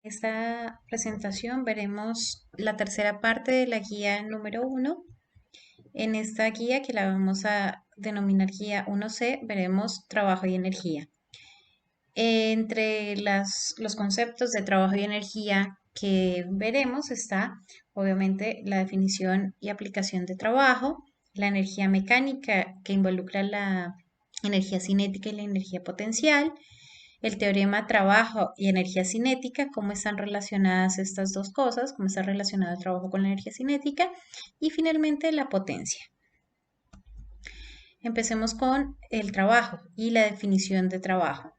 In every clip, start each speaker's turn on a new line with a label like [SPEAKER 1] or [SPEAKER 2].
[SPEAKER 1] Esta presentación veremos la tercera parte de la guía número 1. En esta guía, que la vamos a denominar guía 1C, veremos trabajo y energía. Entre los conceptos de trabajo y energía que veremos está, obviamente, la definición y aplicación de trabajo, la energía mecánica que involucra la energía cinética y la energía potencial, el teorema trabajo y energía cinética, cómo están relacionadas estas dos cosas, cómo está relacionado el trabajo con la energía cinética y finalmente la potencia. Empecemos con el trabajo y la definición de trabajo.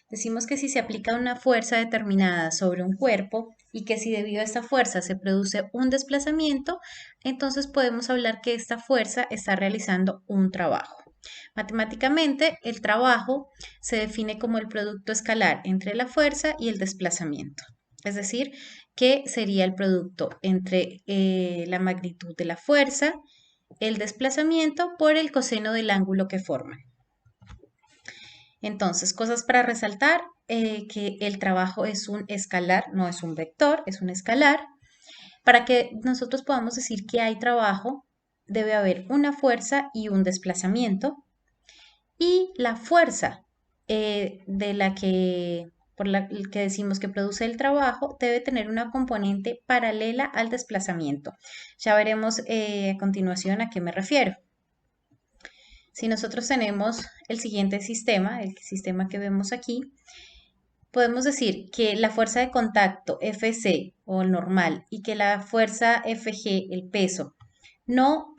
[SPEAKER 1] Decimos que si se aplica una fuerza determinada sobre un cuerpo y que si debido a esta fuerza se produce un desplazamiento, entonces podemos hablar que esta fuerza está realizando un trabajo. Matemáticamente, el trabajo se define como el producto escalar entre la fuerza y el desplazamiento. Es decir, que sería el producto entre la magnitud de la fuerza, el desplazamiento por el coseno del ángulo que forman. Entonces, cosas para resaltar, que el trabajo es un escalar, no es un vector, es un escalar. Para que nosotros podamos decir que hay trabajo, debe haber una fuerza y un desplazamiento. Y la fuerza de la que, por la que decimos que produce el trabajo debe tener una componente paralela al desplazamiento. Ya veremos a continuación a qué me refiero. Si nosotros tenemos el siguiente sistema, el sistema que vemos aquí, podemos decir que la fuerza de contacto Fc o normal y que la fuerza Fg, el peso, no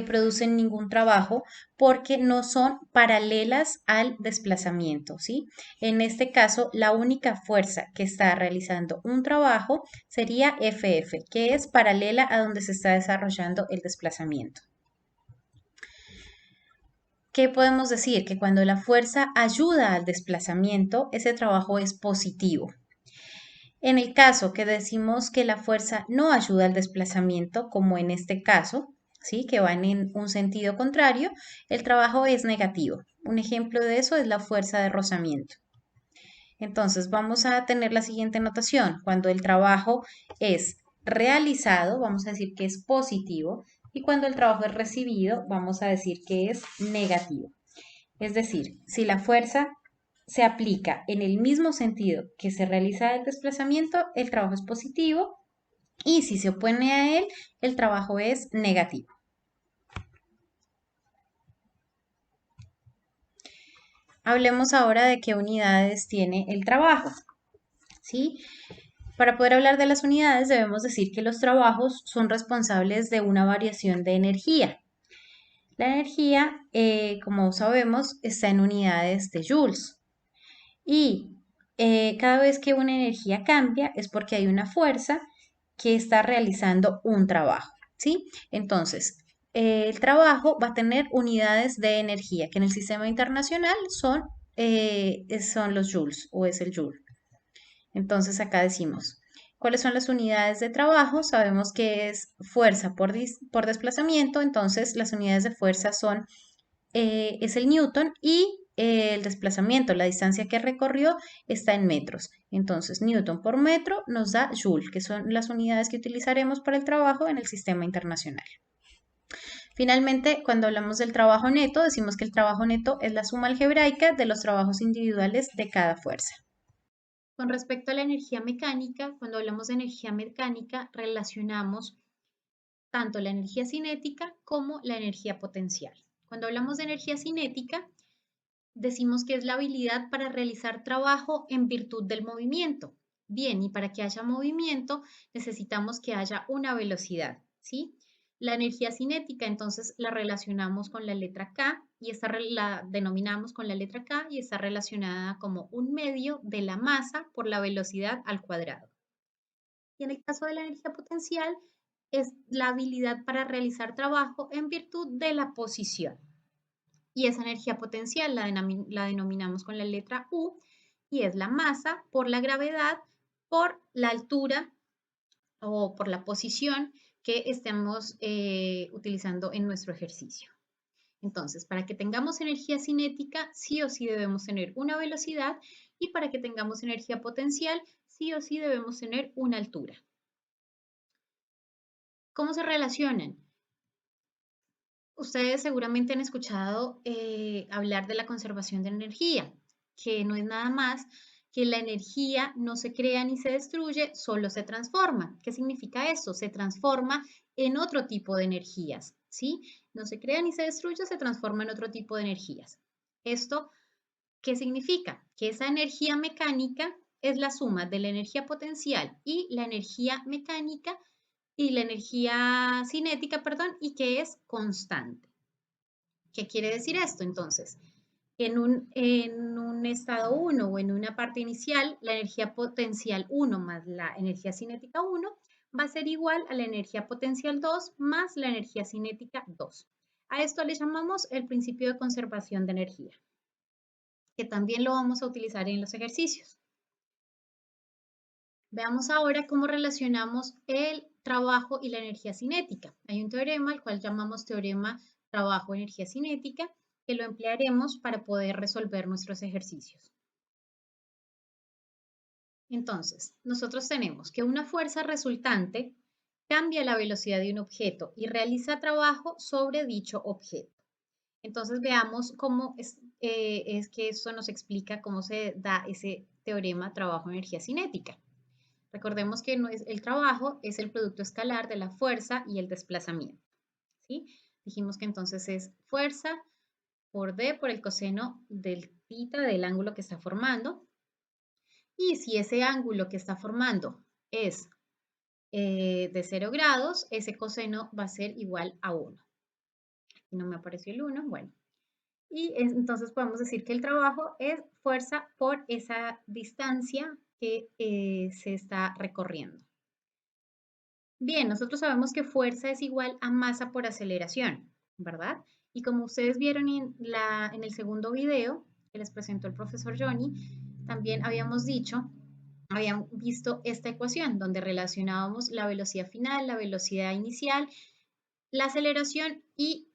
[SPEAKER 1] producen ningún trabajo porque no son paralelas al desplazamiento, ¿sí? En este caso, la única fuerza que está realizando un trabajo sería FF, que es paralela a donde se está desarrollando el desplazamiento. ¿Qué podemos decir? Que cuando la fuerza ayuda al desplazamiento, ese trabajo es positivo. En el caso que decimos que la fuerza no ayuda al desplazamiento, como en este caso, ¿sí? Que van en un sentido contrario, el trabajo es negativo. Un ejemplo de eso es la fuerza de rozamiento. Entonces vamos a tener la siguiente notación. Cuando el trabajo es realizado, vamos a decir que es positivo, y cuando el trabajo es recibido, vamos a decir que es negativo. Es decir, si la fuerza se aplica en el mismo sentido que se realiza el desplazamiento, el trabajo es positivo, y si se opone a él, el trabajo es negativo. Hablemos ahora de qué unidades tiene el trabajo, ¿sí? Para poder hablar de las unidades debemos decir que los trabajos son responsables de una variación de energía. La energía, como sabemos, está en unidades de joules. Y cada vez que una energía cambia es porque hay una fuerza que está realizando un trabajo, ¿sí? Entonces, el trabajo va a tener unidades de energía, que en el sistema internacional son los joules o es el joule. Entonces, acá decimos, ¿cuáles son las unidades de trabajo? Sabemos que es fuerza por desplazamiento, entonces las unidades de fuerza es el newton y el desplazamiento, la distancia que recorrió está en metros. Entonces, newton por metro nos da joule, que son las unidades que utilizaremos para el trabajo en el sistema internacional. Finalmente, cuando hablamos del trabajo neto, decimos que el trabajo neto es la suma algebraica de los trabajos individuales de cada fuerza. Con respecto a la energía mecánica, cuando hablamos de energía mecánica, relacionamos tanto la energía cinética como la energía potencial. Cuando hablamos de energía cinética, decimos que es la habilidad para realizar trabajo en virtud del movimiento. Bien, y para que haya movimiento necesitamos que haya una velocidad, ¿sí? La energía cinética entonces la relacionamos con la letra K y la denominamos con la letra K y está relacionada como un medio de la masa por la velocidad al cuadrado. Y en el caso de la energía potencial es la habilidad para realizar trabajo en virtud de la posición. Y esa energía potencial la denominamos con la letra U y es la masa por la gravedad por la altura o por la posición que estemos utilizando en nuestro ejercicio. Entonces, para que tengamos energía cinética, sí o sí debemos tener una velocidad y para que tengamos energía potencial, sí o sí debemos tener una altura. ¿Cómo se relacionan? Ustedes seguramente han escuchado hablar de la conservación de energía, que no es nada más que la energía no se crea ni se destruye, solo se transforma. ¿Qué significa eso? Se transforma en otro tipo de energías, ¿sí? No se crea ni se destruye, se transforma en otro tipo de energías. ¿Esto qué significa? Que esa energía mecánica es la suma de la energía potencial y la energía mecánica y la energía cinética, perdón, y que es constante. ¿Qué quiere decir esto? Entonces, en un estado 1 o en una parte inicial, la energía potencial 1 más la energía cinética 1 va a ser igual a la energía potencial 2 más la energía cinética 2. A esto le llamamos el principio de conservación de energía, que también lo vamos a utilizar en los ejercicios. Veamos ahora cómo relacionamos el trabajo y la energía cinética. Hay un teorema, el cual llamamos teorema trabajo-energía cinética, que lo emplearemos para poder resolver nuestros ejercicios. Entonces, nosotros tenemos que una fuerza resultante cambia la velocidad de un objeto y realiza trabajo sobre dicho objeto. Entonces, veamos cómo es que esto nos explica cómo se da ese teorema trabajo-energía cinética. Recordemos que el trabajo es el producto escalar de la fuerza y el desplazamiento, ¿sí? Dijimos que entonces es fuerza por D por el coseno del θ del ángulo que está formando. Y si ese ángulo que está formando es de 0 grados, ese coseno va a ser igual a 1. Aquí no me apareció el 1, bueno. Y entonces podemos decir que el trabajo es fuerza por esa distancia que se está recorriendo. Bien, nosotros sabemos que fuerza es igual a masa por aceleración, ¿verdad? Y como ustedes vieron en el segundo video que les presentó el profesor Johnny, también habíamos visto esta ecuación donde relacionábamos la velocidad final, la velocidad inicial, la aceleración y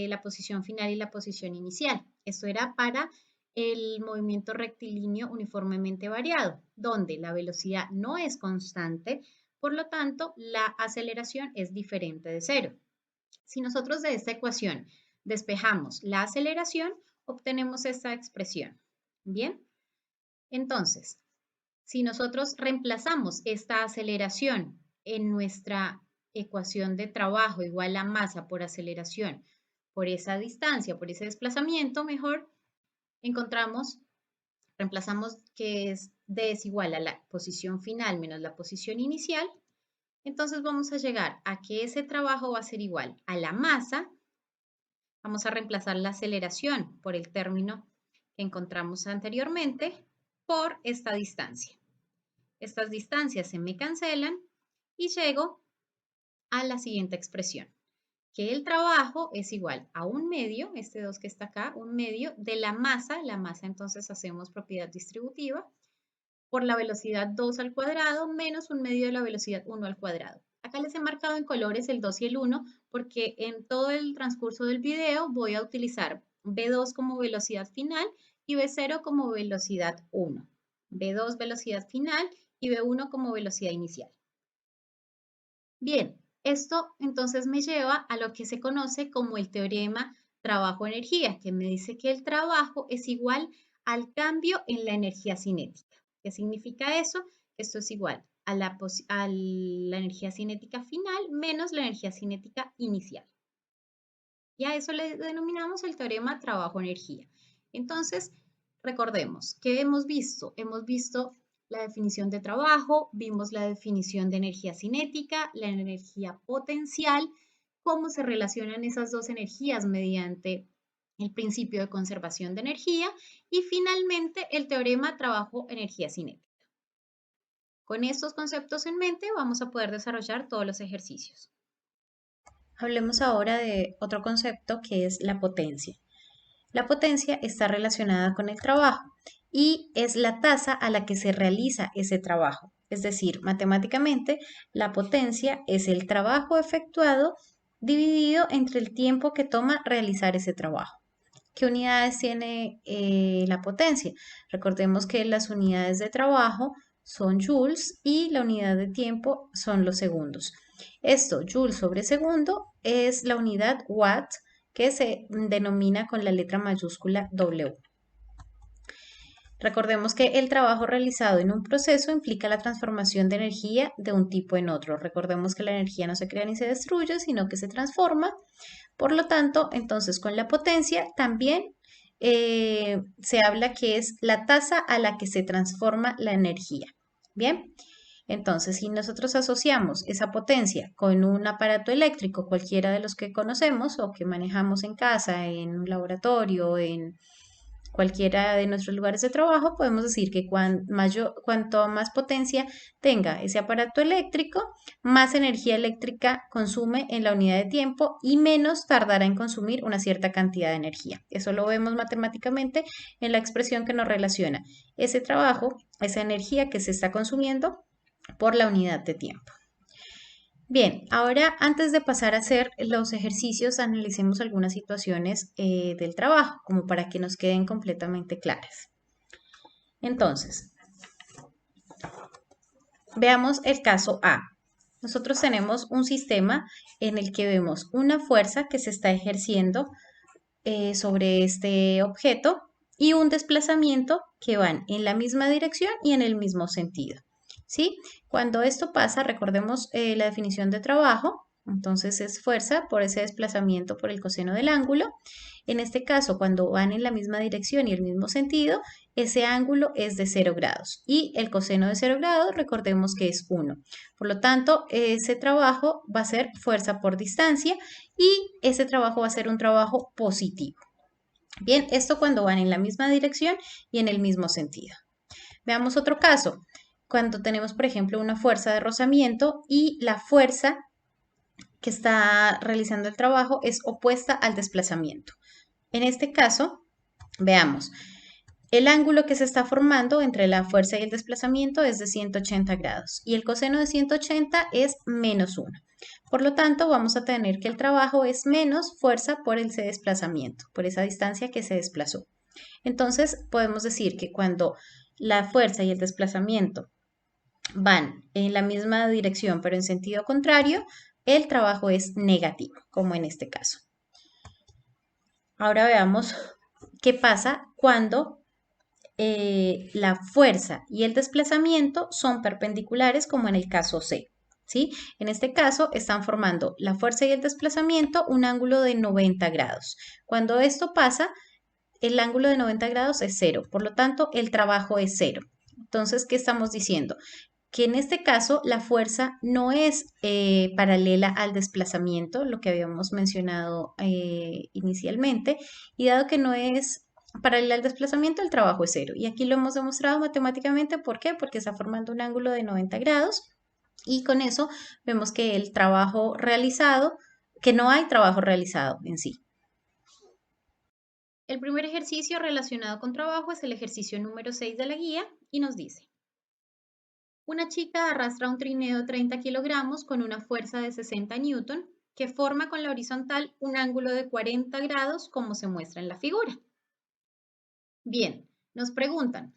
[SPEAKER 1] la posición final y la posición inicial. Esto era para el movimiento rectilíneo uniformemente variado, donde la velocidad no es constante, por lo tanto, la aceleración es diferente de cero. Si nosotros de esta ecuación despejamos la aceleración, obtenemos esta expresión. Bien, entonces, si nosotros reemplazamos esta aceleración en nuestra ecuación de trabajo igual a masa por aceleración por esa distancia, por ese desplazamiento, mejor reemplazamos que D es igual a la posición final menos la posición inicial. Entonces vamos a llegar a que ese trabajo va a ser igual a la masa. Vamos a reemplazar la aceleración por el término que encontramos anteriormente por esta distancia. Estas distancias se me cancelan y llego a la siguiente expresión, que el trabajo es igual a un medio, este 2 que está acá, un medio de la masa entonces hacemos propiedad distributiva, por la velocidad 2 al cuadrado menos un medio de la velocidad 1 al cuadrado. Acá les he marcado en colores el 2 y el 1 porque en todo el transcurso del video voy a utilizar B2 como velocidad final y B0 como velocidad 1. B2 velocidad final y B1 como velocidad inicial. Bien, esto entonces me lleva a lo que se conoce como el teorema trabajo-energía, que me dice que el trabajo es igual al cambio en la energía cinética. ¿Qué significa eso? Esto es igual a la energía cinética final menos la energía cinética inicial. Y a eso le denominamos el teorema trabajo-energía. Entonces, recordemos, ¿qué hemos visto? Hemos visto la definición de trabajo, vimos la definición de energía cinética, la energía potencial, cómo se relacionan esas dos energías mediante el principio de conservación de energía y finalmente el teorema trabajo-energía cinética. Con estos conceptos en mente vamos a poder desarrollar todos los ejercicios. Hablemos ahora de otro concepto que es la potencia. La potencia está relacionada con el trabajo y es la tasa a la que se realiza ese trabajo. Es decir, matemáticamente, la potencia es el trabajo efectuado dividido entre el tiempo que toma realizar ese trabajo. ¿Qué unidades tiene la potencia? Recordemos que las unidades de trabajo son joules y la unidad de tiempo son los segundos. Esto, joule sobre segundo, es la unidad watt que se denomina con la letra mayúscula W. Recordemos que el trabajo realizado en un proceso implica la transformación de energía de un tipo en otro. Recordemos que la energía no se crea ni se destruye, sino que se transforma. Por lo tanto, entonces con la potencia también se habla que es la tasa a la que se transforma la energía. Bien, entonces si nosotros asociamos esa potencia con un aparato eléctrico, cualquiera de los que conocemos o que manejamos en casa, en un laboratorio, en cualquiera de nuestros lugares de trabajo, podemos decir que cuanto más potencia tenga ese aparato eléctrico, más energía eléctrica consume en la unidad de tiempo y menos tardará en consumir una cierta cantidad de energía. Eso lo vemos matemáticamente en la expresión que nos relaciona ese trabajo, esa energía que se está consumiendo por la unidad de tiempo. Bien, ahora antes de pasar a hacer los ejercicios, analicemos algunas situaciones del trabajo, como para que nos queden completamente claras. Entonces, veamos el caso A. Nosotros tenemos un sistema en el que vemos una fuerza que se está ejerciendo sobre este objeto y un desplazamiento que van en la misma dirección y en el mismo sentido. ¿Sí? Cuando esto pasa, recordemos la definición de trabajo, entonces es fuerza por ese desplazamiento por el coseno del ángulo. En este caso, cuando van en la misma dirección y el mismo sentido, ese ángulo es de 0 grados y el coseno de 0 grados, recordemos que es 1. Por lo tanto, ese trabajo va a ser fuerza por distancia y ese trabajo va a ser un trabajo positivo. Bien, esto cuando van en la misma dirección y en el mismo sentido. Veamos otro caso. Cuando tenemos, por ejemplo, una fuerza de rozamiento y la fuerza que está realizando el trabajo es opuesta al desplazamiento. En este caso, veamos, el ángulo que se está formando entre la fuerza y el desplazamiento es de 180 grados y el coseno de 180 es menos 1. Por lo tanto, vamos a tener que el trabajo es menos fuerza por ese desplazamiento, por esa distancia que se desplazó. Entonces, podemos decir que cuando la fuerza y el desplazamiento van en la misma dirección pero en sentido contrario, el trabajo es negativo, como en este caso. Ahora veamos qué pasa cuando la fuerza y el desplazamiento son perpendiculares, como en el caso C. ¿Sí? En este caso están formando la fuerza y el desplazamiento un ángulo de 90 grados. Cuando esto pasa, el ángulo de 90 grados es 0, por lo tanto el trabajo es 0. Entonces, ¿qué estamos diciendo? Que en este caso la fuerza no es paralela al desplazamiento, lo que habíamos mencionado inicialmente, y dado que no es paralela al desplazamiento, el trabajo es 0. Y aquí lo hemos demostrado matemáticamente, ¿por qué? Porque está formando un ángulo de 90 grados y con eso vemos que el trabajo realizado, que no hay trabajo realizado en sí. El primer ejercicio relacionado con trabajo es el ejercicio número 6 de la guía y nos dice: una chica arrastra un trineo de 30 kilogramos con una fuerza de 60 newton que forma con la horizontal un ángulo de 40 grados como se muestra en la figura. Bien, nos preguntan,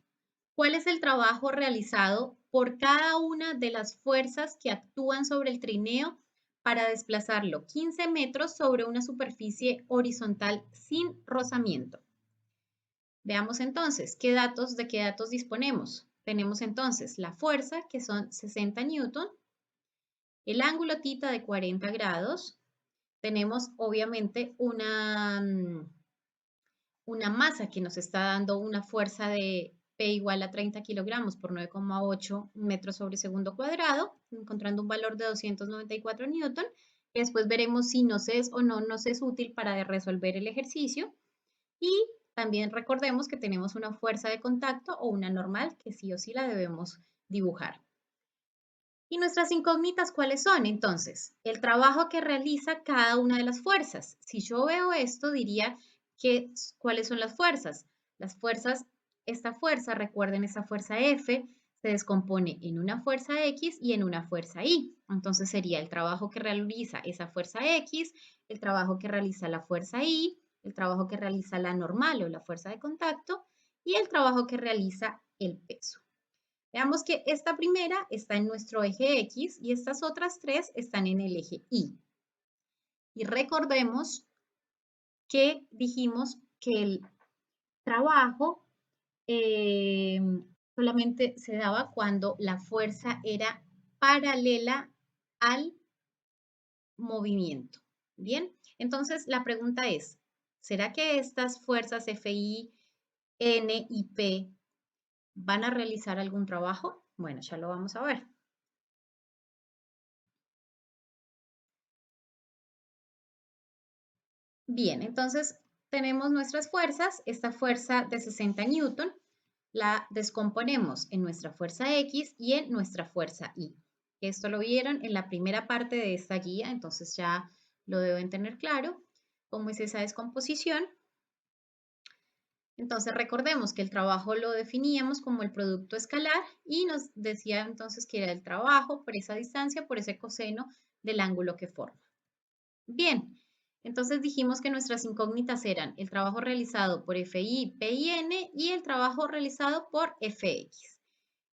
[SPEAKER 1] ¿cuál es el trabajo realizado por cada una de las fuerzas que actúan sobre el trineo para desplazarlo 15 metros sobre una superficie horizontal sin rozamiento? Veamos entonces, ¿de qué datos disponemos? Tenemos entonces la fuerza, que son 60 newton, el ángulo θ de 40 grados, tenemos obviamente una masa que nos está dando una fuerza de P igual a 30 kilogramos por 9,8 metros sobre segundo cuadrado, encontrando un valor de 294 newton, que después veremos si nos es o no nos es útil para resolver el ejercicio. Y también recordemos que tenemos una fuerza de contacto o una normal que sí o sí la debemos dibujar. ¿Y nuestras incógnitas cuáles son? Entonces, el trabajo que realiza cada una de las fuerzas. Si yo veo esto, diría que ¿cuáles son las fuerzas? Las fuerzas, esta fuerza, recuerden esa fuerza F, se descompone en una fuerza X y en una fuerza Y. Entonces sería el trabajo que realiza esa fuerza X, el trabajo que realiza la fuerza Y, el trabajo que realiza la normal o la fuerza de contacto y el trabajo que realiza el peso. Veamos que esta primera está en nuestro eje X y estas otras tres están en el eje Y. Y recordemos que dijimos que el trabajo eh, solamente se daba cuando la fuerza era paralela al movimiento. Bien, entonces la pregunta es, ¿será que estas fuerzas FI, N y P van a realizar algún trabajo? Bueno, ya lo vamos a ver. Bien, entonces tenemos nuestras fuerzas. Esta fuerza de 60 newton la descomponemos en nuestra fuerza X y en nuestra fuerza Y. Esto lo vieron en la primera parte de esta guía, entonces ya lo deben tener claro cómo es esa descomposición. Entonces recordemos que el trabajo lo definíamos como el producto escalar y nos decía entonces que era el trabajo por esa distancia, por ese coseno del ángulo que forma. Bien, entonces dijimos que nuestras incógnitas eran el trabajo realizado por FI, P y N y el trabajo realizado por FX.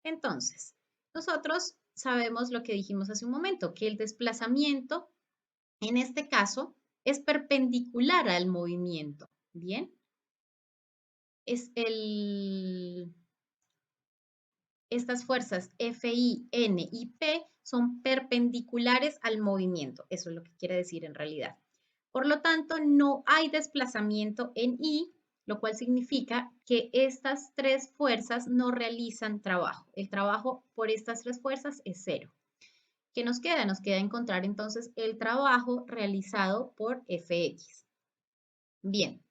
[SPEAKER 1] Entonces, nosotros sabemos lo que dijimos hace un momento, que el desplazamiento en este caso es perpendicular al movimiento. Bien, es estas fuerzas FI, N y P son perpendiculares al movimiento. Eso es lo que quiere decir en realidad. Por lo tanto, no hay desplazamiento en I, lo cual significa que estas tres fuerzas no realizan trabajo. El trabajo por estas tres fuerzas es cero. ¿Qué nos queda? Nos queda encontrar entonces el trabajo realizado por Fx. Bien,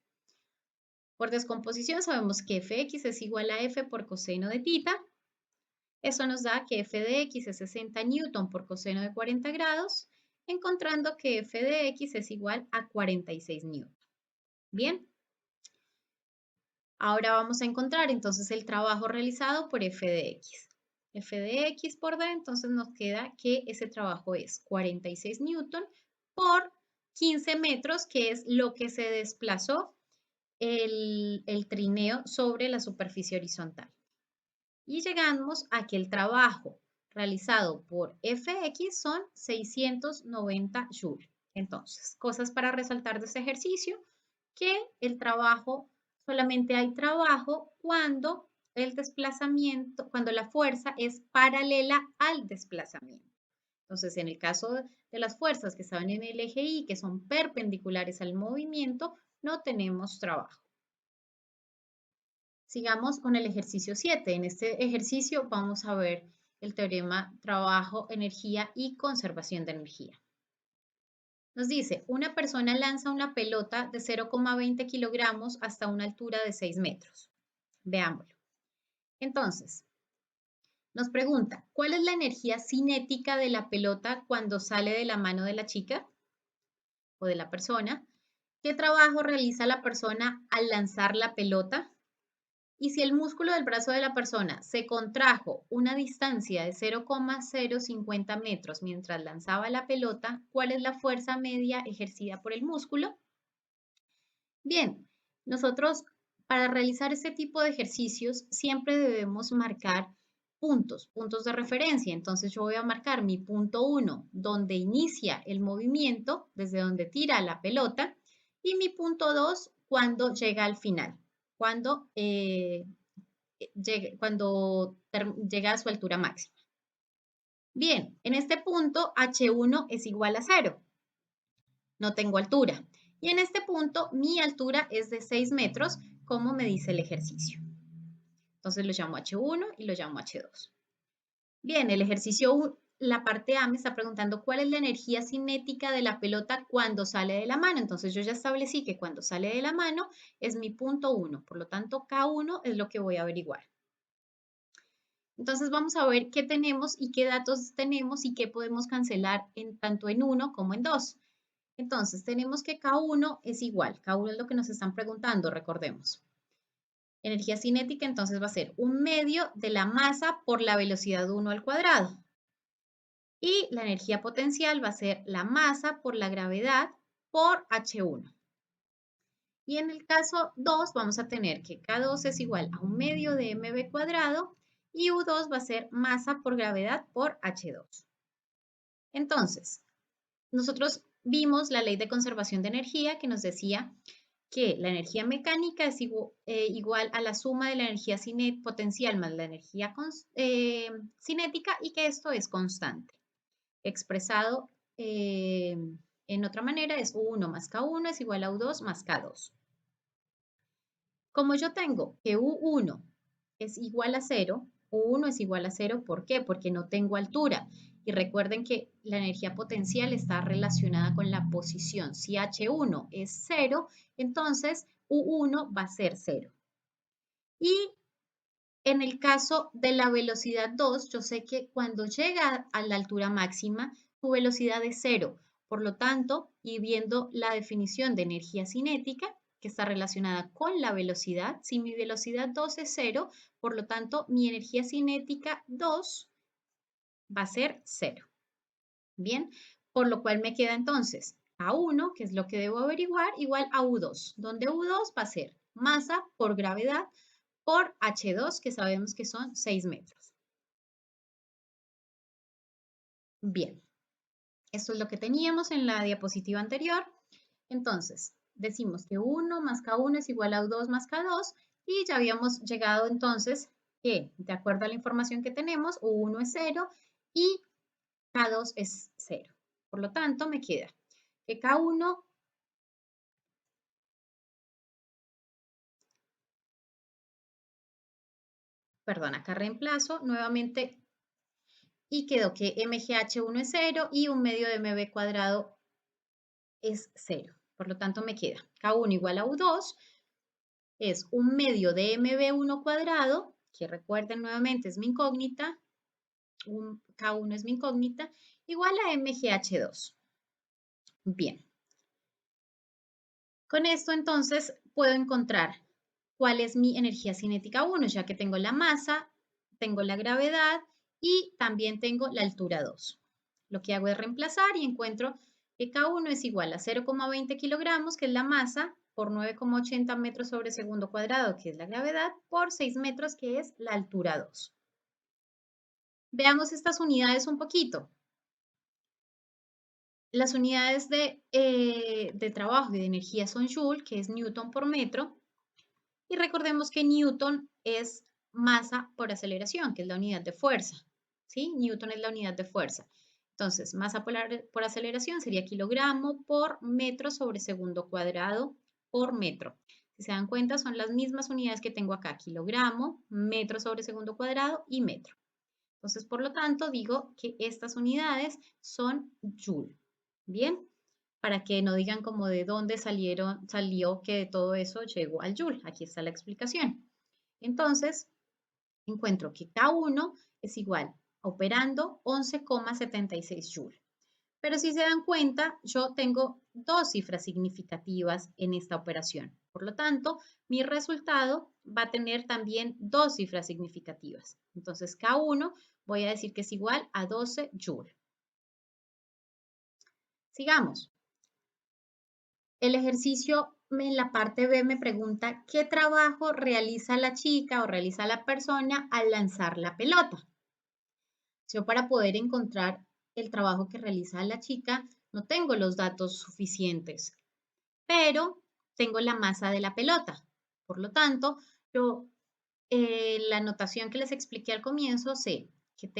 [SPEAKER 1] por descomposición sabemos que Fx es igual a F por coseno de tita. Eso nos da que f de x es 60 newton por coseno de 40 grados, encontrando que f de x es igual a 46 newton. Bien, ahora vamos a encontrar entonces el trabajo realizado por f de x. F de x por D, entonces nos queda que ese trabajo es 46 newton por 15 metros, que es lo que se desplazó el trineo sobre la superficie horizontal. Y llegamos a que el trabajo realizado por Fx son 690 joules. Entonces, cosas para resaltar de este ejercicio, que el trabajo, solamente hay trabajo cuando el desplazamiento, cuando la fuerza es paralela al desplazamiento. Entonces, en el caso de las fuerzas que estaban en el eje Y, que son perpendiculares al movimiento, no tenemos trabajo. Sigamos con el ejercicio 7. En este ejercicio vamos a ver el teorema trabajo, energía y conservación de energía. Nos dice, una persona lanza una pelota de 0,20 kilogramos hasta una altura de 6 metros. Veámoslo. Entonces, nos pregunta, ¿cuál es la energía cinética de la pelota cuando sale de la mano de la chica o de la persona? ¿Qué trabajo realiza la persona al lanzar la pelota? Y si el músculo del brazo de la persona se contrajo una distancia de 0,050 metros mientras lanzaba la pelota, ¿cuál es la fuerza media ejercida por el músculo? Bien, nosotros para realizar este tipo de ejercicios siempre debemos marcar puntos de referencia. Entonces yo voy a marcar mi punto 1, donde inicia el movimiento, desde donde tira la pelota, y mi punto 2, cuando llega al final, cuando llega a su altura máxima. Bien, en este punto H1 es igual a 0. No tengo altura. Y en este punto mi altura es de 6 metros, como me dice el ejercicio. Entonces lo llamo H1 y lo llamo H2. Bien, el ejercicio, la parte A me está preguntando cuál es la energía cinética de la pelota cuando sale de la mano. Entonces yo ya establecí que cuando sale de la mano es mi punto 1. Por lo tanto, K1 es lo que voy a averiguar. Entonces vamos a ver qué tenemos y qué datos tenemos y qué podemos cancelar tanto en 1 como en 2. Entonces tenemos que K1 es igual. K1 es lo que nos están preguntando, recordemos. Energía cinética entonces va a ser 1/2 de la masa por la velocidad 1 al cuadrado. Y la energía potencial va a ser la masa por la gravedad por H1. Y en el caso 2 vamos a tener que K2 es igual a 1/2 de mv cuadrado y U2 va a ser masa por gravedad por H2. Entonces, nosotros vimos la ley de conservación de energía que nos decía que la energía mecánica es igual a la suma de la energía potencial más la energía cinética y que esto es constante. Expresado en otra manera es U1 más K1 es igual a U2 más K2. Como yo tengo que U1 es igual a 0, U1 es igual a 0, ¿por qué? Porque no tengo altura. Y recuerden que la energía potencial está relacionada con la posición. Si H1 es 0, entonces U1 va a ser 0. Y en el caso de la velocidad 2, yo sé que cuando llega a la altura máxima, su velocidad es 0. Por lo tanto, y viendo la definición de energía cinética, que está relacionada con la velocidad, si mi velocidad 2 es 0, por lo tanto, mi energía cinética 2 va a ser 0. Bien, por lo cual me queda entonces A1, que es lo que debo averiguar, igual a U2, donde U2 va a ser masa por gravedad por H2, que sabemos que son 6 metros. Bien, esto es lo que teníamos en la diapositiva anterior. Entonces, decimos que 1 más K1 es igual a U2 más K2 y ya habíamos llegado entonces que, de acuerdo a la información que tenemos, U1 es 0 y K2 es 0. Por lo tanto, me queda que K1 perdón, acá reemplazo nuevamente y quedó que MGH1 es 0 y un medio de MB cuadrado es 0. Por lo tanto, me queda K1 igual a U2 es un medio de MB1 cuadrado, que recuerden nuevamente es mi incógnita, K1 es mi incógnita, igual a MGH2. Bien. Con esto entonces puedo encontrar cuál es mi energía cinética 1, ya que tengo la masa, tengo la gravedad y también tengo la altura 2. Lo que hago es reemplazar y encuentro que K1 es igual a 0,20 kilogramos, que es la masa, por 9,80 metros sobre segundo cuadrado, que es la gravedad, por 6 metros, que es la altura 2. Veamos estas unidades un poquito. Las unidades de trabajo y de energía son Joule, que es Newton por metro. Y recordemos que Newton es masa por aceleración, que es la unidad de fuerza. ¿Sí? Newton es la unidad de fuerza. Entonces, masa por aceleración sería kilogramo por metro sobre segundo cuadrado por metro. Si se dan cuenta, son las mismas unidades que tengo acá, kilogramo, metro sobre segundo cuadrado y metro. Entonces, por lo tanto, digo que estas unidades son Joule. ¿Bien? Para que no digan como de dónde salió que de todo eso llegó al Joule. Aquí está la explicación. Entonces, encuentro que K1 es igual operando 11,76 Joule. Pero si se dan cuenta, yo tengo dos cifras significativas en esta operación. Por lo tanto, mi resultado va a tener también dos cifras significativas. Entonces, K1 voy a decir que es igual a 12 Joule. Sigamos. El ejercicio en la parte B me pregunta qué trabajo realiza la chica o realiza la persona al lanzar la pelota. Yo para poder encontrar el trabajo que realiza la chica no tengo los datos suficientes, pero tengo la masa de la pelota. Por lo tanto, yo la notación que les expliqué al comienzo sé que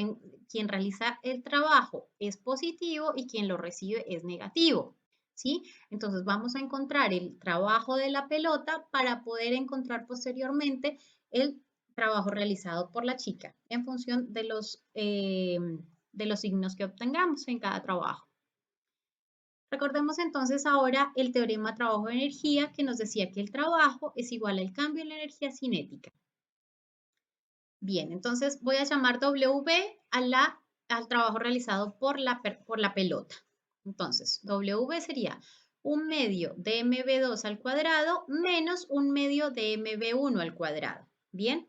[SPEAKER 1] quien realiza el trabajo es positivo y quien lo recibe es negativo. ¿Sí? Entonces vamos a encontrar el trabajo de la pelota para poder encontrar posteriormente el trabajo realizado por la chica en función de los signos que obtengamos en cada trabajo. Recordemos entonces ahora el teorema trabajo-energía que nos decía que el trabajo es igual al cambio en la energía cinética. Bien, entonces voy a llamar W al trabajo realizado por la pelota. Entonces, W sería un medio de MB2 al cuadrado menos un medio de MB1 al cuadrado. Bien,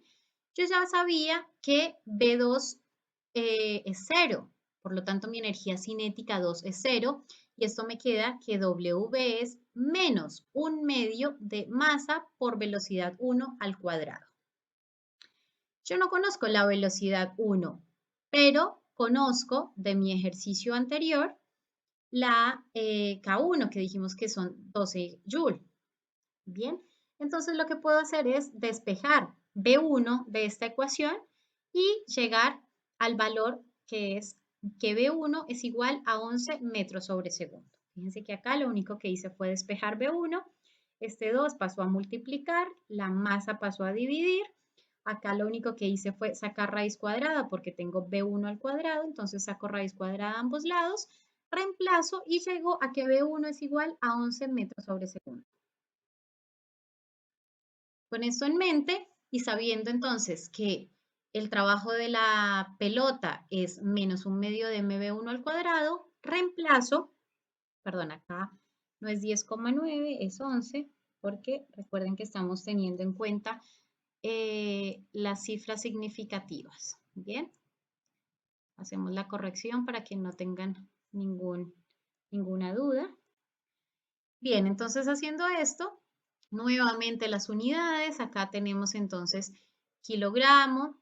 [SPEAKER 1] yo ya sabía que B2 es 0, por lo tanto mi energía cinética 2 es 0 y esto me queda que W es menos un medio de masa por velocidad 1 al cuadrado. Yo no conozco la velocidad 1, pero conozco de mi ejercicio anterior la K1, que dijimos que son 12 Joule. Bien, entonces lo que puedo hacer es despejar B1 de esta ecuación y llegar al valor que es que B1 es igual a 11 metros sobre segundo. Fíjense que acá lo único que hice fue despejar B1, este 2 pasó a multiplicar, la masa pasó a dividir, acá lo único que hice fue sacar raíz cuadrada porque tengo B1 al cuadrado, entonces saco raíz cuadrada a ambos lados, reemplazo y llego a que B1 es igual a 11 metros sobre segundo. Con esto en mente y sabiendo entonces que el trabajo de la pelota es menos un medio de mb1 al cuadrado, reemplazo, perdón, acá no es 10,9, es 11, porque recuerden que estamos teniendo en cuenta las cifras significativas. Bien, hacemos la corrección para que no tengan ninguna duda. Bien, entonces haciendo esto, nuevamente las unidades, acá tenemos entonces kilogramo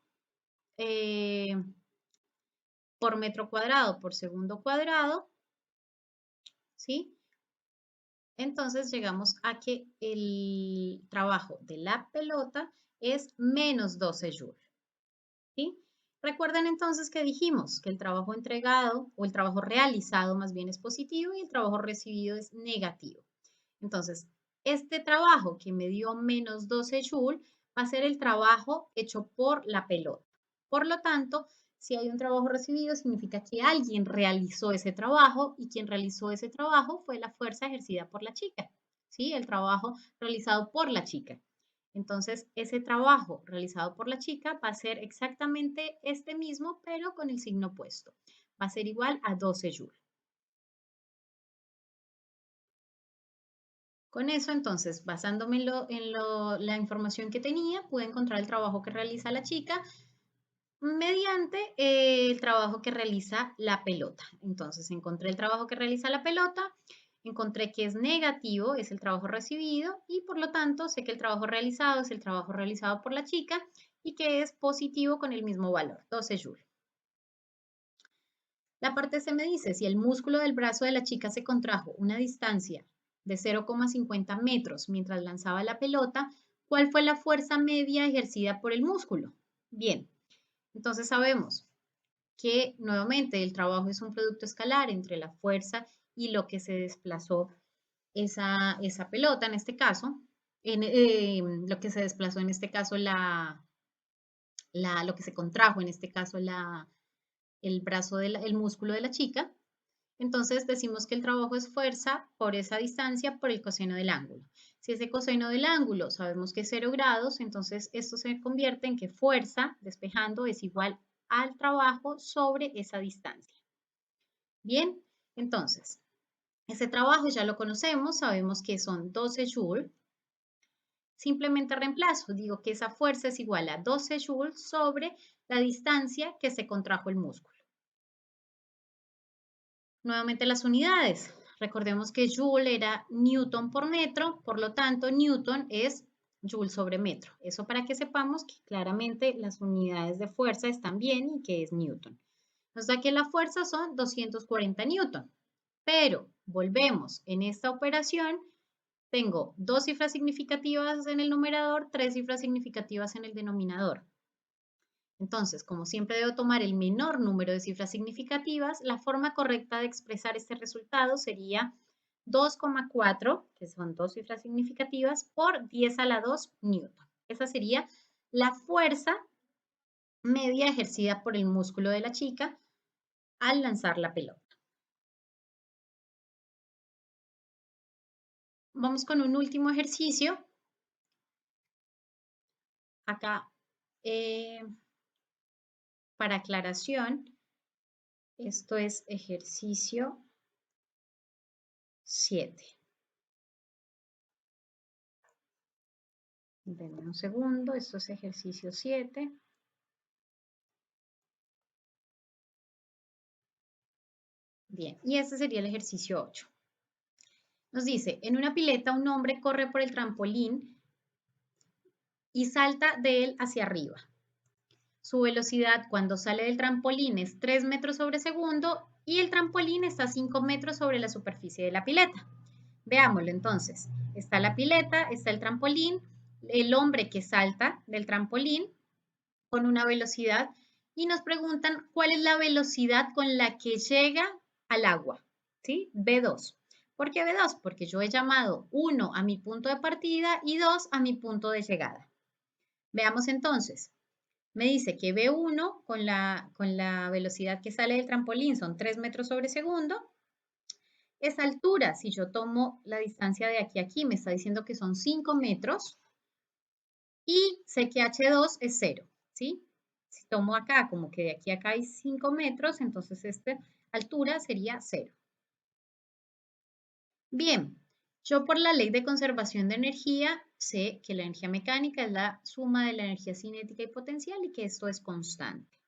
[SPEAKER 1] por metro cuadrado por segundo cuadrado, ¿sí? Entonces llegamos a que el trabajo de la pelota es menos 12 joules, ¿sí? Recuerden entonces que dijimos que el trabajo entregado o el trabajo realizado más bien es positivo y el trabajo recibido es negativo. Entonces, este trabajo que me dio menos 12 joules va a ser el trabajo hecho por la pelota. Por lo tanto, si hay un trabajo recibido, significa que alguien realizó ese trabajo y quien realizó ese trabajo fue la fuerza ejercida por la chica, ¿sí? El trabajo realizado por la chica. Entonces, ese trabajo realizado por la chica va a ser exactamente este mismo, pero con el signo opuesto. Va a ser igual a 12 joules. Con eso, entonces, basándome en la información que tenía, pude encontrar el trabajo que realiza la chica mediante el trabajo que realiza la pelota. Entonces, encontré el trabajo que realiza la pelota, encontré que es negativo, es el trabajo recibido, y por lo tanto sé que el trabajo realizado es el trabajo realizado por la chica y que es positivo con el mismo valor, 12 joules. La parte C me dice, si el músculo del brazo de la chica se contrajo una distancia de 0,50 metros mientras lanzaba la pelota, ¿cuál fue la fuerza media ejercida por el músculo? Bien, entonces sabemos que nuevamente el trabajo es un producto escalar entre la fuerza y lo que se desplazó esa pelota en este caso, lo que se desplazó en este caso lo que se contrajo en este caso el brazo el músculo de la chica. Entonces decimos que el trabajo es fuerza por esa distancia por el coseno del ángulo. Si ese coseno del ángulo sabemos que es 0 grados, entonces esto se convierte en que fuerza, despejando, es igual al trabajo sobre esa distancia. Bien, entonces, ese trabajo ya lo conocemos, sabemos que son 12 joules. Simplemente reemplazo, digo que esa fuerza es igual a 12 joules sobre la distancia que se contrajo el músculo. Nuevamente las unidades. Recordemos que Joule era Newton por metro, por lo tanto Newton es Joule sobre metro. Eso para que sepamos que claramente las unidades de fuerza están bien y que es Newton. Nos da que la fuerza son 240 Newton. Pero volvemos, en esta operación tengo dos cifras significativas en el numerador, tres cifras significativas en el denominador. Entonces, como siempre debo tomar el menor número de cifras significativas, la forma correcta de expresar este resultado sería 2,4, que son dos cifras significativas, por 10 a la 2 newton. Esa sería la fuerza media ejercida por el músculo de la chica al lanzar la pelota. Vamos con un último ejercicio. Acá, para aclaración, esto es ejercicio 7. Denme un segundo, esto es ejercicio 7. Bien, y este sería el ejercicio 8. Nos dice, en una pileta un hombre corre por el trampolín y salta de él hacia arriba. su velocidad cuando sale del trampolín es 3 metros sobre segundo y el trampolín está a 5 metros sobre la superficie de la pileta. Veámoslo entonces. Está la pileta, está el trampolín, el hombre que salta del trampolín con una velocidad y nos preguntan cuál es la velocidad con la que llega al agua, ¿sí? B2. ¿Por qué B2? Porque yo he llamado 1 a mi punto de partida y 2 a mi punto de llegada. Veamos entonces. Me dice que B1 con la velocidad que sale del trampolín son 3 metros sobre segundo. Esa altura, si yo tomo la distancia de aquí a aquí, me está diciendo que son 5 metros y sé que H2 es 0, ¿sí? Si tomo acá como que de aquí a acá hay 5 metros, entonces esta altura sería 0. Bien, yo por la ley de conservación de energía sé que la energía mecánica es la suma de la energía cinética y potencial y que esto es constante.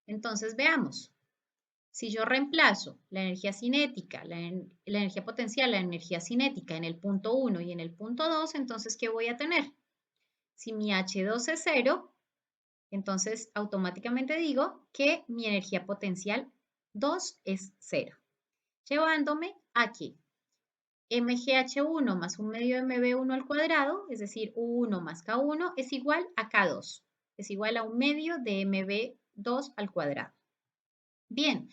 [SPEAKER 1] Entonces veamos, si yo reemplazo la energía cinética, la energía potencial, la energía cinética en el punto 1 y en el punto 2, entonces ¿qué voy a tener? Si mi H2 es 0, entonces automáticamente digo que mi energía potencial 2 es 0, llevándome aquí mgh1 más un medio de mb1 al cuadrado, es decir, u1 más k1 es igual a k2, es igual a un medio de mb2 al cuadrado. Bien,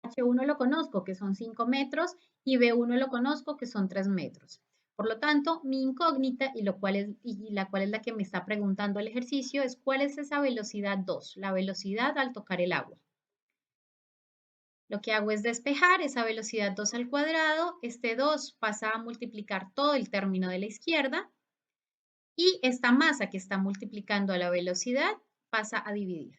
[SPEAKER 1] H1 lo conozco, que son 5 metros, y B1 lo conozco, que son 3 metros. Por lo tanto, mi incógnita, y la cual es la que me está preguntando el ejercicio, es cuál es esa velocidad 2, la velocidad al tocar el agua. Lo que hago es despejar esa velocidad 2 al cuadrado, este 2 pasa a multiplicar todo el término de la izquierda, y esta masa que está multiplicando a la velocidad pasa a dividir.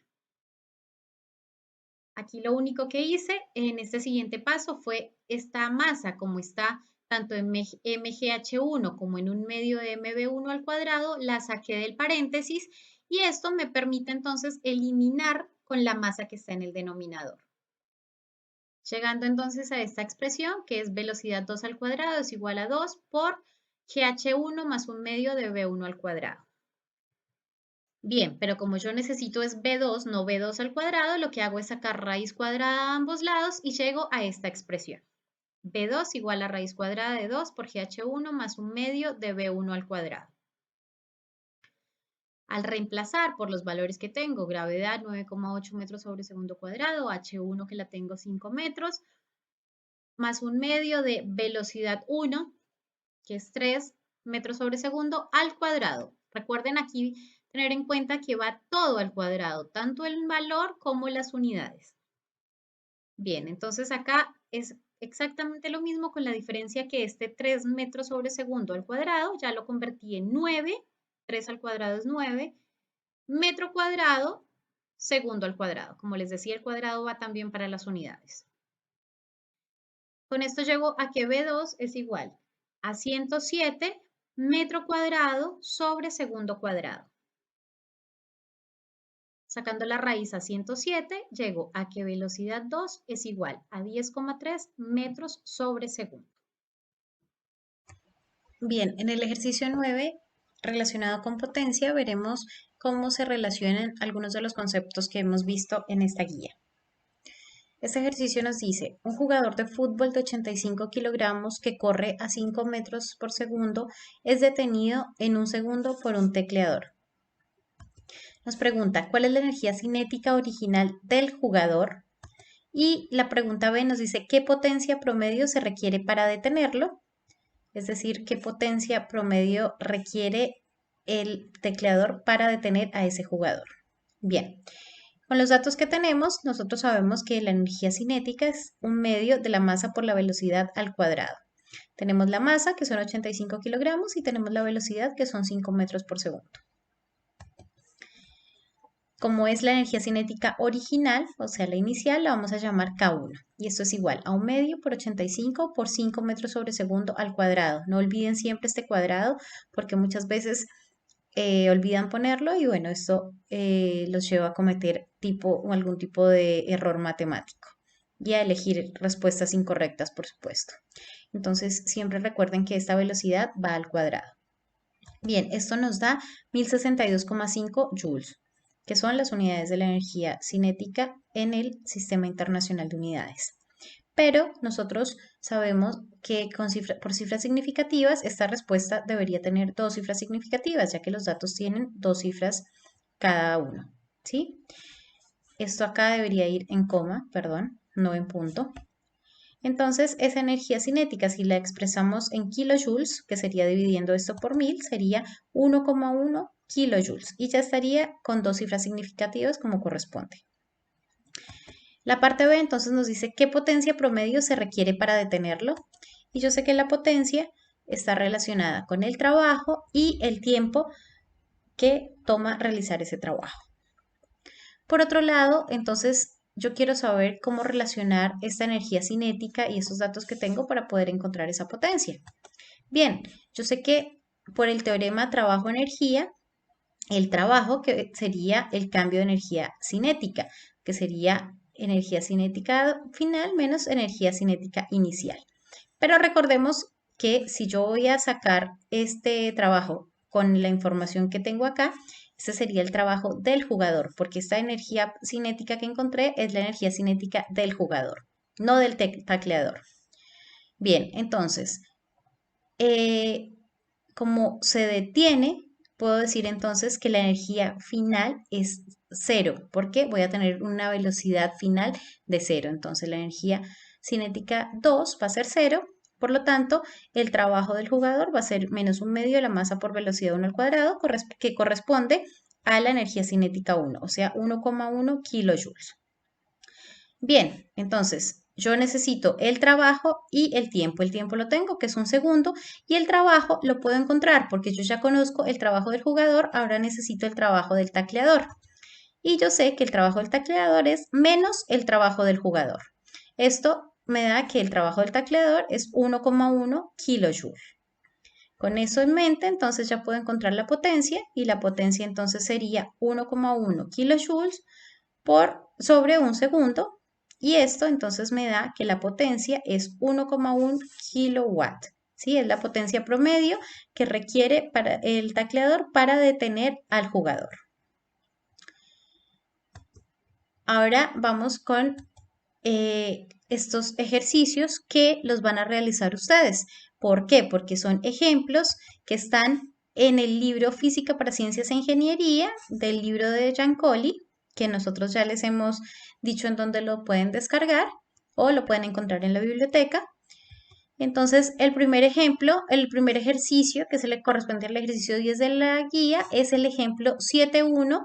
[SPEAKER 1] Aquí lo único que hice en este siguiente paso fue esta masa, como está tanto en mgh1 como en un medio de mb1 al cuadrado, la saqué del paréntesis y esto me permite entonces eliminar con la masa que está en el denominador. Llegando entonces a esta expresión que es velocidad 2 al cuadrado es igual a 2 por gh1 más un medio de b1 al cuadrado. Bien, pero como yo necesito es B2, no B2 al cuadrado, lo que hago es sacar raíz cuadrada a ambos lados y llego a esta expresión. B2 igual a raíz cuadrada de 2 por GH1 más un medio de B1 al cuadrado. Al reemplazar por los valores que tengo, gravedad 9,8 metros sobre segundo cuadrado, H1 que la tengo 5 metros, más un medio de velocidad 1, que es 3 metros sobre segundo, al cuadrado. Recuerden aquí tener en cuenta que va todo al cuadrado, tanto el valor como las unidades. Bien, entonces acá es exactamente lo mismo con la diferencia que este 3 metros sobre segundo al cuadrado, ya lo convertí en 9, 3 al cuadrado es 9, metro cuadrado, segundo al cuadrado. Como les decía, el cuadrado va también para las unidades. Con esto llego a que B2 es igual a 107 metro cuadrado sobre segundo cuadrado. Sacando la raíz a 107, llego a que velocidad 2 es igual a 10,3 metros sobre segundo. Bien, en el ejercicio 9, relacionado con potencia, veremos cómo se relacionan algunos de los conceptos que hemos visto en esta guía. Este ejercicio nos dice, un jugador de fútbol de 85 kilogramos que corre a 5 metros por segundo es detenido en un segundo por un tecleador. Nos pregunta, ¿cuál es la energía cinética original del jugador? Y la pregunta B nos dice, ¿qué potencia promedio se requiere para detenerlo? Es decir, ¿qué potencia promedio requiere el tecleador para detener a ese jugador? Bien. Con los datos que tenemos, nosotros sabemos que la energía cinética es un medio de la masa por la velocidad al cuadrado. Tenemos la masa, que son 85 kilogramos, y tenemos la velocidad, que son 5 metros por segundo. Como es la energía cinética original, o sea, la inicial, la vamos a llamar K1. Y esto es igual a un medio por 85 por 5 metros sobre segundo al cuadrado. No olviden siempre este cuadrado, porque muchas veces olvidan ponerlo y bueno, esto los lleva a cometer algún tipo de error matemático y a elegir respuestas incorrectas, por supuesto. Entonces, siempre recuerden que esta velocidad va al cuadrado. Bien, esto nos da 1062,5 joules. que son las unidades de la energía cinética en el Sistema Internacional de Unidades. Pero nosotros sabemos que por cifras significativas esta respuesta debería tener dos cifras significativas, ya que los datos tienen dos cifras cada uno, ¿sí? Esto acá debería ir en coma, perdón, no en punto. Entonces, esa energía cinética, si la expresamos en kilojoules, que sería dividiendo esto por 1000, sería 1,1 kilojoules y ya estaría con dos cifras significativas como corresponde. La parte B entonces nos dice qué potencia promedio se requiere para detenerlo. Y yo sé que la potencia está relacionada con el trabajo y el tiempo que toma realizar ese trabajo. Por otro lado, entonces yo quiero saber cómo relacionar esta energía cinética y esos datos que tengo para poder encontrar esa potencia. Bien, yo sé que por el teorema trabajo-energía, el trabajo que sería el cambio de energía cinética, que sería energía cinética final menos energía cinética inicial. Pero recordemos que si yo voy a sacar este trabajo con la información que tengo acá, este sería el trabajo del jugador, porque esta energía cinética que encontré es la energía cinética del jugador, no del tacleador. Bien, entonces, como se detiene, puedo decir entonces que la energía final es cero, porque voy a tener una velocidad final de cero. Entonces la energía cinética 2 va a ser cero, por lo tanto el trabajo del jugador va a ser menos un medio de la masa por velocidad 1 al cuadrado, que corresponde a la energía cinética 1, o sea 1,1 kilojoules. Bien, entonces yo necesito el trabajo y el tiempo. El tiempo lo tengo, que es un segundo, y el trabajo lo puedo encontrar porque yo ya conozco el trabajo del jugador, ahora necesito el trabajo del tacleador. Y yo sé que el trabajo del tacleador es menos el trabajo del jugador. Esto me da que el trabajo del tacleador es 1,1 kilojoules. Con eso en mente, entonces ya puedo encontrar la potencia y la potencia entonces sería 1,1 kilojoules sobre un segundo, y esto entonces me da que la potencia es 1,1 kilowatt. ¿Sí? Es la potencia promedio que requiere para el tacleador para detener al jugador. Ahora vamos con estos ejercicios que los van a realizar ustedes. ¿Por qué? Porque son ejemplos que están en el libro Física para Ciencias e Ingeniería del libro de Giancoli, que nosotros ya les hemos dicho en dónde lo pueden descargar o lo pueden encontrar en la biblioteca. Entonces, el primer ejemplo, el primer ejercicio que se le corresponde al ejercicio 10 de la guía es el ejemplo 7.1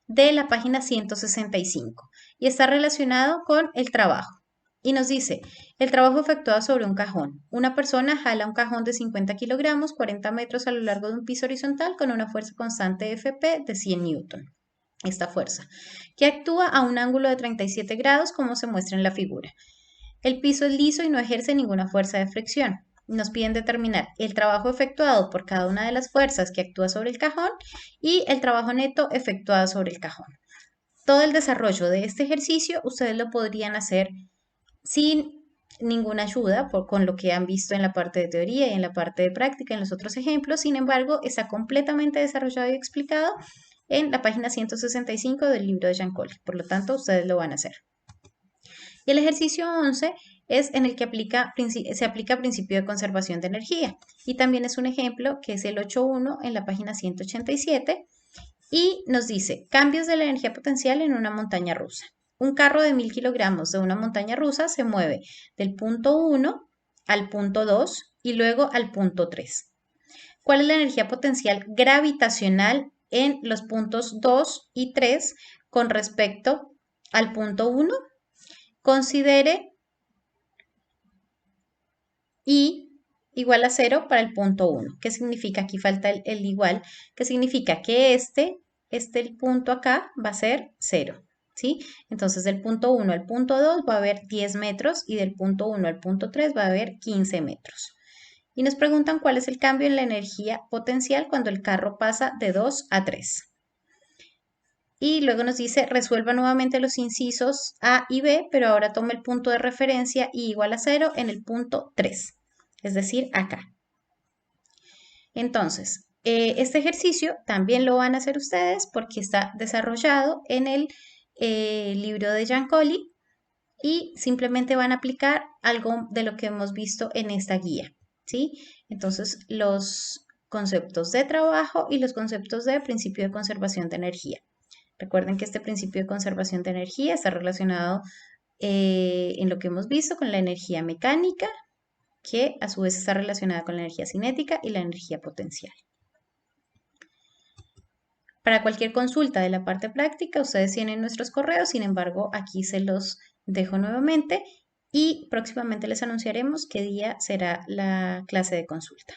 [SPEAKER 1] de la página 165 y está relacionado con el trabajo. Y nos dice, el trabajo efectuado sobre un cajón. Una persona jala un cajón de 50 kilogramos, 40 metros a lo largo de un piso horizontal con una fuerza constante Fp de 100 newton. Esta fuerza, que actúa a un ángulo de 37 grados como se muestra en la figura. El piso es liso y no ejerce ninguna fuerza de fricción. Nos piden determinar el trabajo efectuado por cada una de las fuerzas que actúa sobre el cajón y el trabajo neto efectuado sobre el cajón. Todo el desarrollo de este ejercicio ustedes lo podrían hacer sin ninguna ayuda con lo que han visto en la parte de teoría y en la parte de práctica en los otros ejemplos. Sin embargo, está completamente desarrollado y explicado en la página 165 del libro de Giancoli. Por lo tanto, ustedes lo van a hacer. Y el ejercicio 11 es en el que se aplica principio de conservación de energía. Y también es un ejemplo que es el 8.1 en la página 187 y nos dice cambios de la energía potencial en una montaña rusa. Un carro de 1000 kilogramos de una montaña rusa se mueve del punto 1 al punto 2 y luego al punto 3. ¿Cuál es la energía potencial gravitacional en los puntos 2 y 3 con respecto al punto 1? Considere I igual a 0 para el punto 1. ¿Qué significa? Aquí falta el igual, que significa que el punto acá va a ser 0, ¿sí? Entonces del punto 1 al punto 2 va a haber 10 metros y del punto 1 al punto 3 va a haber 15 metros. Y nos preguntan cuál es el cambio en la energía potencial cuando el carro pasa de 2 a 3. Y luego nos dice, resuelva nuevamente los incisos A y B, pero ahora tome el punto de referencia I igual a 0 en el punto 3, es decir, acá. Entonces, Este ejercicio también lo van a hacer ustedes porque está desarrollado en el libro de Giancoli y simplemente van a aplicar algo de lo que hemos visto en esta guía, ¿sí? Entonces, los conceptos de trabajo y los conceptos de principio de conservación de energía. Recuerden que este principio de conservación de energía está relacionado en lo que hemos visto con la energía mecánica, que a su vez está relacionada con la energía cinética y la energía potencial. Para cualquier consulta de la parte práctica, ustedes tienen nuestros correos, sin embargo, aquí se los dejo nuevamente y próximamente les anunciaremos qué día será la clase de consulta.